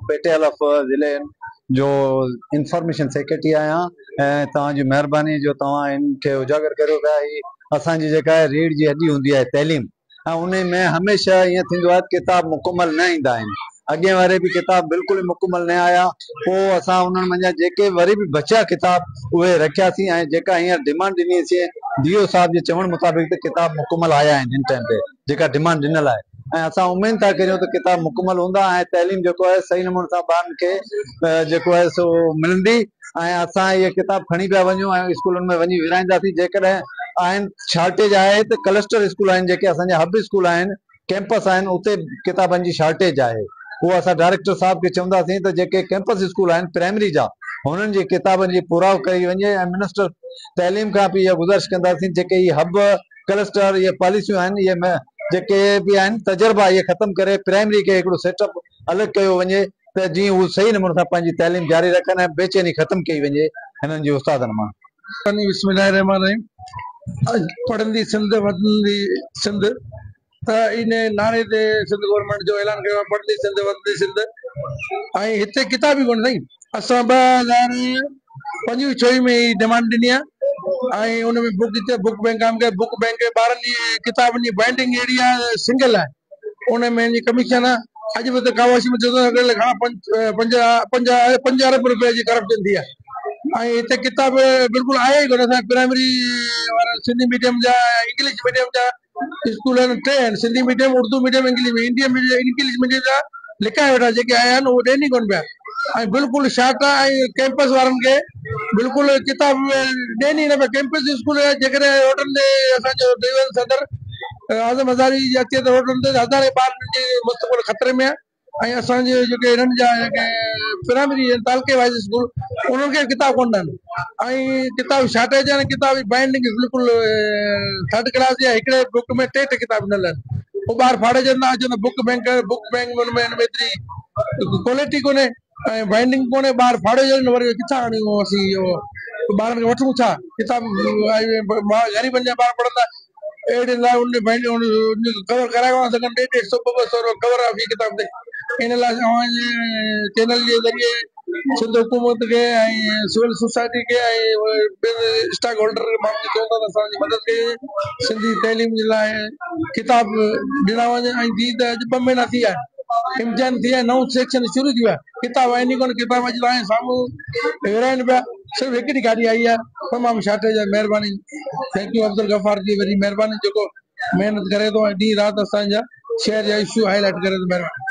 पेटे अलफ ज़िले जो इंफॉर्मेशन सेक्रेटरी आहियां ऐं तव्हांजी महिरबानी जो तव्हां इनखे उजागर करियो पिया। ही असांजी जेका आहे रीढ़ जी हड्डी हूंदी आहे तइलीम, ऐं उन में हमेशह ईअं थींदो आहे किताब मुकमल न ईंदा आहिनि। अॻे वारे बि किताब बिल्कुलु मुकमल न आया, पोइ असां उन्हनि मंझां जेके वरी बि बचिया किताब उहे रखियासीं ऐं जेका हींअर डिमांड ॾिनीसीं डीओ साहब जे चवण मुताबिक़ त किताब मुकमल आया आहिनि हिन टाइम ते जेका डिमांड ॾिनल आहे। ऐं असां उमेद था करियूं त किताब मुकमल हूंदा ऐं तइलीम जेको आहे सही नमूने सां ॿारनि खे जेको आहे सो मिलंदी। ऐं असां इहे किताब खणी पिया वञूं ऐं स्कूलनि में वञी विराईंदासीं। जेकॾहिं आहिनि शॉर्टेज आहे त क्लस्टर स्कूल आहिनि, जेके असांजा हब स्कूल आहिनि, कैंपस आहिनि, उते किताबनि जी शॉर्टेज आहे। उहो असां डायरेक्टर साहब खे चवंदासीं त जेके कैंपस स्कूल आहिनि प्राइमरी जा, हुननि जी किताबनि जी पुराव कई वञे। ऐं मिनिस्टर तइलीम खां बि इहा गुज़ारिश कंदासीं जेके इहे हब क्लस्टर इहे पॉलिसियूं आहिनि, इहे जेके बि आहिनि तजुर्बा इहे ख़तमु करे प्राइमरी खे हिकिड़ो सेटअप अलॻि कयो वञे त जीअं उहे सही नमूने सां पंहिंजी तइलीम जारी रखनि ऐं बेचैनी ख़तमु कई वञे हिननि जी उस्तादनि मां। बिस्मिल्लाहिर्रहमानिर्रहीम। पढ़ंदी सिंध वधंदी सिंध त इन नारे ते सिंध गवर्नमेंट जो ऐलान कयो आहे, पढ़ंदी सिंध वधंदी सिंध। ऐं हिते किताब ई कोन अथई। असां 2025 में ई डिमांड ॾिनी आहे ऐं उन में बुक बैंक बुक बैंक ॿारनि जी किताबनि जी बाइंडिंग अहिड़ी आहे, सिंगल आहे, उन में कमीशन आहे। अॼु बि त कावाशी में 5 अरब रुपए जी करप्शन थी आहे। ऐं हिते किताब बिल्कुलु आहे ई कोन। असां प्राइमरी वारा सिंधी मीडियम जा इंग्लिश मीडियम जा स्कूल आहिनि, 3 आहिनि, Sindhi medium, Urdu medium, English medium जा लिकाए वेठा जेके आया आहिनि उहे ॾियनि ई कोन पिया। ऐं बिल्कुलु शार्ट आहे। ऐं कैंपस वारनि खे बिल्कुलु किताब ॾियनि ई न पिया। कैंपस स्कूल जेकॾहिं रोडनि ते असांजो डिवीजन सदर आज़म हज़ारी जी अचे त रोडनि ते हज़ारे ॿारनि जी मुस्तक़बिल ख़तरे में आहे। ऐं असांजे जेके हिननि जा जेके प्राइमरी तालके वाइज स्कूल उन्हनि खे किताब कोन आहिनि ऐं किताब शॉर्टेज आहिनि। किताब जी बाइंडिंग बिल्कुलु 3rd क्लास जी आहे। हिकिड़े बुक में 3 किताब ॾिनल आहिनि। पोइ ॿार फाड़े जंदा अचनि बुक बैंक हुनमें एतिरी क्वालिटी कोन्हे ऐं बाइंडिंग कोन्हे। ॿार फाड़े जनि वरी किथां आणियूं असीं इहो ॿारनि खे वठूं छा किताब। ग़रीबनि जा ॿार पढ़ंदा अहिड़े लाइ उन कवर कराए कोन सघनि। 150-200 कवर आहे फी किताब ते। इन लाइ चैनल जे ज़रिए सिंध हुकूमत खे ऐं सिविल सोसाइटी खे ऐं स्टॉक होल्डर माण्हुनि खे चवंदा त असांजी मदद कई सिंधी तइलीम जे लाइ किताब ॾिना वञे। ऐं थी त अॼु 2 महीना थी विया आहिनि, इम्तिहान थी विया, 9 सेक्शन शुरू थी विया, किताब आहिनि ई कोन। किताब अॼु तव्हांजे साम्हूं विराइनि पिया। सिर्फ़ु हिकिड़ी गाॾी आई आहे, तमामु शॉर्टेज आहे। महिरबानी, थैंक यू अब्दुल गफ़ार जी वॾी महिरबानी जेको महिनत करे थो ऐं ॾींहुं राति असांजा शहर जा इशू हाईलाइट करे थो। महिरबानी।